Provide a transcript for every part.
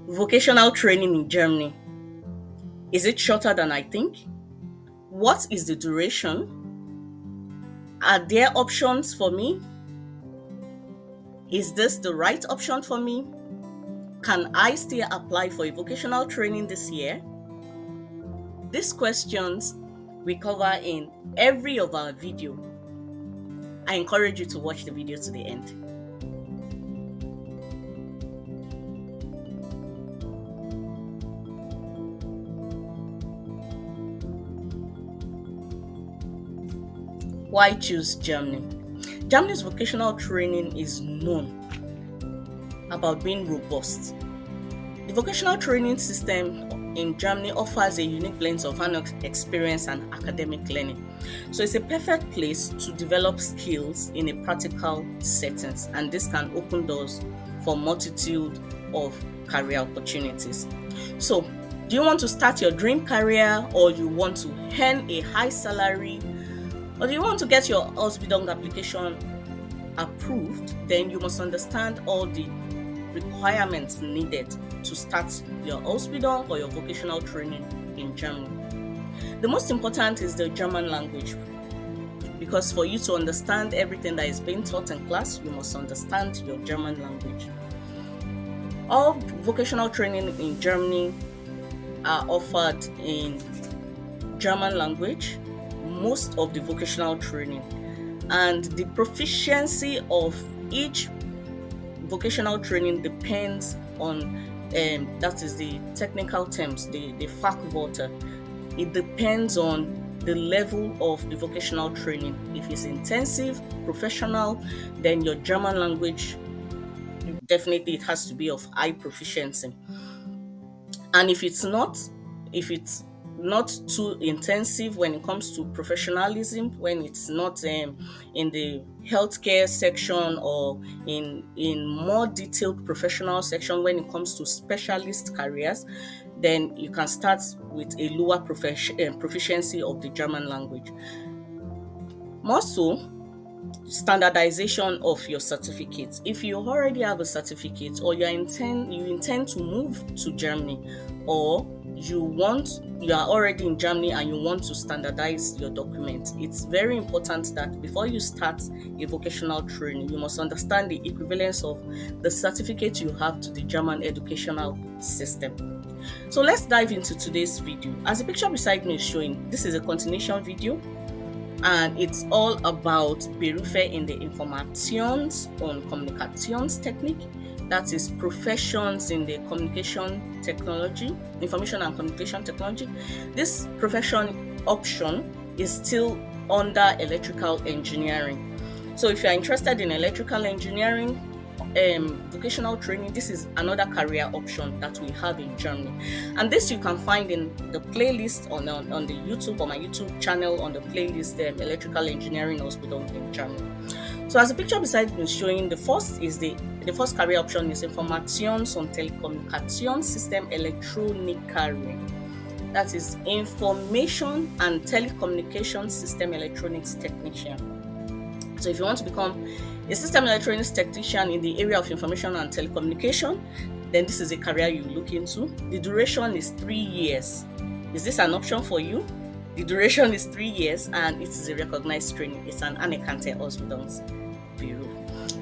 Vocational training in Germany. Is it shorter than I think? What is the duration? Are there options for me? Is this the right option for me? Can I still apply for a vocational training this year? These questions we cover in every of our video. I encourage you to watch the video to the end. Why choose Germany? Germany's vocational training is known about being robust. The vocational training system in Germany offers a unique blend of hands-on experience and academic learning. So it's a perfect place to develop skills in a practical settings, and this can open doors for multitude of career opportunities. So, do you want to start your dream career, or you want to earn a high salary, or do you want to get your Ausbildung application approved? Then you must understand all the requirements needed to start your Ausbildung or your vocational training in Germany. The most important is the German language, because for you to understand everything that is being taught in class, you must understand your German language. All vocational training in Germany are offered in German language, most of the vocational training, and the proficiency of each vocational training depends on that is the technical terms, the Fachwörter. It depends on the level of the vocational training. If it's intensive, professional, then your German language, definitely it has to be of high proficiency. And if it's not too intensive when it comes to professionalism, when it's not in the healthcare section or in more detailed professional section, when it comes to specialist careers, then you can start with a lower proficiency of the German language. More so, standardization of your certificates. If you already have a certificate, or you intend to move to Germany, or you are already in Germany and you want to standardize your documents, it's very important that before you start a vocational training, you must understand the equivalence of the certificate you have to the German educational system. So let's dive into today's video. As the picture beside me is showing, this is a continuation video, and it's all about Berufe in the Informations- und Kommunikationstechnik. That is professions in the communication technology, information and communication technology. This profession option is still under electrical engineering. So if you're interested in electrical engineering, vocational training, this is another career option that we have in Germany. And this you can find in the playlist on the YouTube, on my YouTube channel, on the playlist, Electrical Engineering Ausbildung in Germany. So as the picture beside me is showing, the first career option is Informations- und Telekommunikationssystem Elektroniker. That is Information and Telecommunication System Electronics Technician. So if you want to become a system electronics technician in the area of information and telecommunication, then this is a career you look into. The duration is 3 years. Is this an option for you? The duration is 3 years, and it is a recognized training. It's an anerkannte Ausbildungsberuf.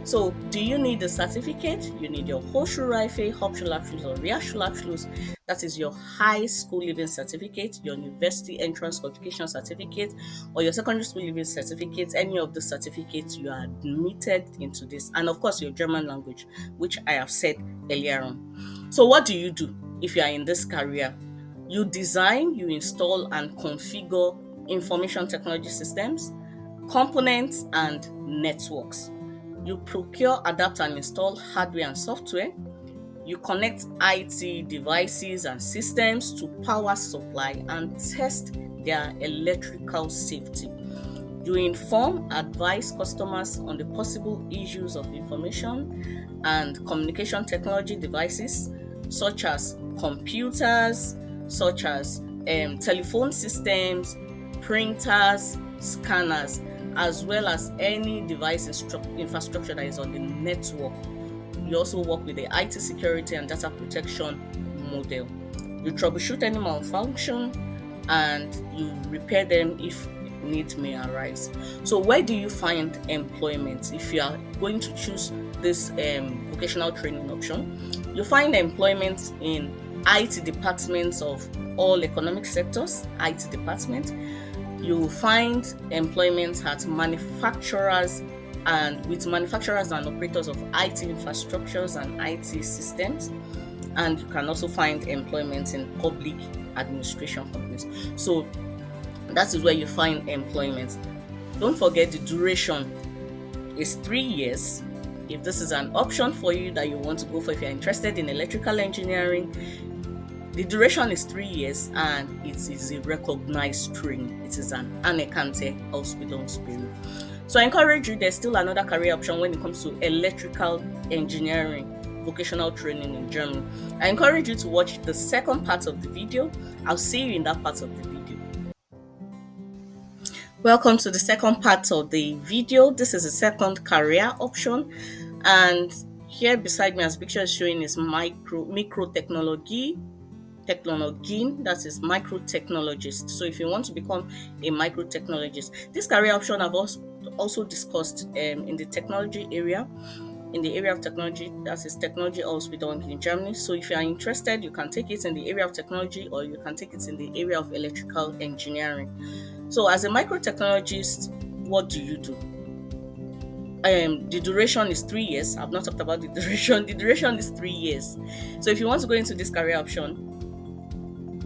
So, do you need a certificate? You need your Hochschulreife, Hauptschulabschluss, or Realschulabschluss. That is your high school leaving certificate, your university entrance qualification certificate, or your secondary school leaving certificate. Any of the certificates you are admitted into this, and of course your German language, which I have said earlier on. So, what do you do if you are in this career? You design, you install, and configure information technology systems, components, and networks. You procure, adapt, and install hardware and software. You connect IT devices and systems to power supply and test their electrical safety. You inform, advise customers on the possible issues of information and communication technology devices, such as computers, such as telephone systems, printers, scanners, as well as any device infrastructure that is on the network you also work with the IT security and data protection model. You troubleshoot any malfunction and you repair them if needs may arise. So where do you find employment if you are going to choose this vocational training option? You find employment in IT departments of all economic sectors, IT department. You will find employment at manufacturers and with manufacturers and operators of IT infrastructures and IT systems. And you can also find employment in public administration companies. So that is where you find employment. Don't forget the duration is 3 years. If this is an option for you that you want to go for, if you're interested in electrical engineering, the duration is 3 years and it is a recognized training. It is an anerkannte Ausbildung. So I encourage you, there's still another career option when it comes to electrical engineering vocational training in Germany. I encourage you to watch the second part of the video. I'll see you in that part of the video. Welcome to the second part of the video. This is the second career option, and here beside me as picture is showing is microtechnology, that is microtechnologist. So if you want to become a microtechnologist, this career option I've also discussed in the technology area, in the area of technology, that is technology Ausbildung in Germany. So if you are interested, you can take it in the area of technology or you can take it in the area of electrical engineering. So as a microtechnologist, what do you do? The duration is 3 years. I've not talked about the duration. The duration is 3 years. So if you want to go into this career option,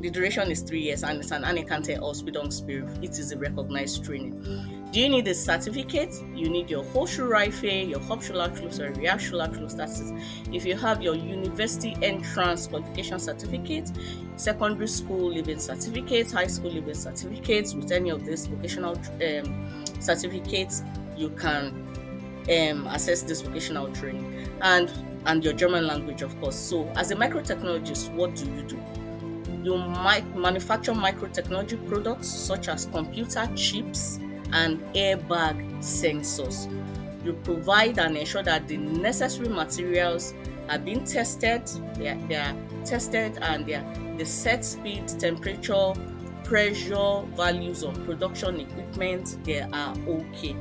the duration is 3 years and it's an anerkannte Ausbildungsberuf. It is a recognized training. Do you need a certificate? You need your Hochschulreife, your Hauptschulabschluss or Realschulabschluss. That is, if you have your university entrance qualification certificate, secondary school leaving certificate, high school leaving certificates, with any of these vocational certificates, you can access this vocational training, and your German language, of course. So as a microtechnologist, what do? You might manufacture microtechnology products such as computer chips and airbag sensors. You provide and ensure that the necessary materials are being tested. They are tested and the set speed, temperature, pressure values of production equipment, they are okay.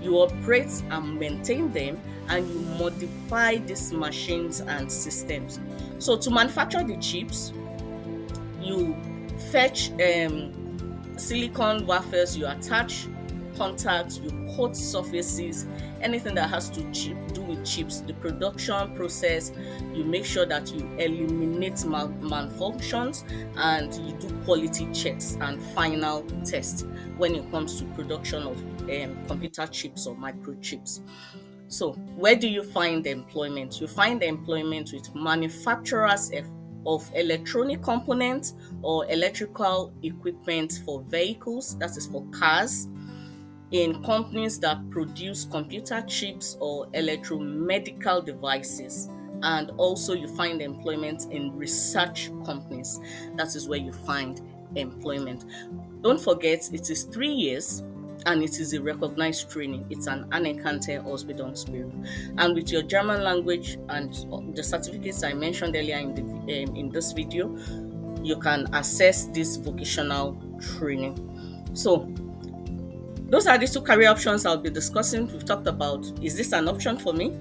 You operate and maintain them, and you modify these machines and systems. So to manufacture the chips, you fetch silicon wafers, you attach contacts, you coat surfaces, anything that has to do with chips, the production process, you make sure that you eliminate malfunctions, and you do quality checks and final tests when it comes to production of computer chips or microchips. So where do you find employment? You find employment with manufacturers of electronic components or electrical equipment for vehicles, that is for cars, in companies that produce computer chips or electromedical devices. And also you find employment in research companies. That is where you find employment. Don't forget, it is 3 years and it is a recognized training. It's an anerkannte Ausbildungsberuf. And with your German language and the certificates I mentioned earlier in this video, you can access this vocational training. So those are the two career options I'll be discussing. We've talked about, is this an option for me?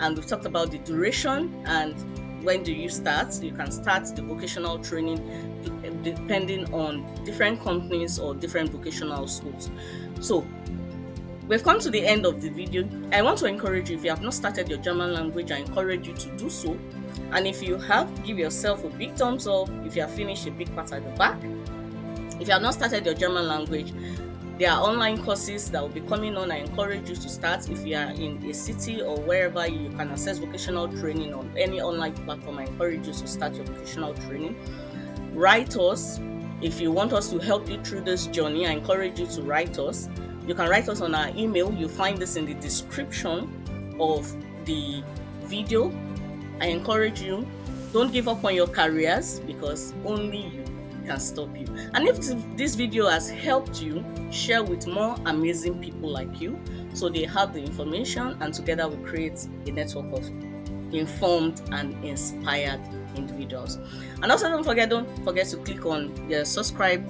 And we've talked about the duration and when do you start. You can start the vocational training depending on different companies or different vocational schools. So we've come to the end of the video. I want to encourage you, if you have not started your German language, I encourage you to do so. And if you have, give yourself a big thumbs up. If you have finished, a big pat at the back. If you have not started your German language, there are online courses that will be coming on. I encourage you to start. If you are in a city or wherever you can access vocational training on any online platform, I encourage you to start your vocational training. Write us. If you want us to help you through this journey, I encourage you to write us. You can write us on our email. You'll find this in the description of the video. I encourage you, don't give up on your careers, because only you can stop you. And if this video has helped you, share with more amazing people like you so they have the information, and together we create a network of informed and inspired individuals. And also don't forget to click on the subscribe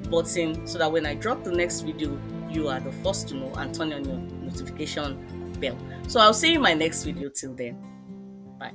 button so that when I drop the next video, you are the first to know, and turn on your notification bell. So I'll see you in my next video. Till then, bye.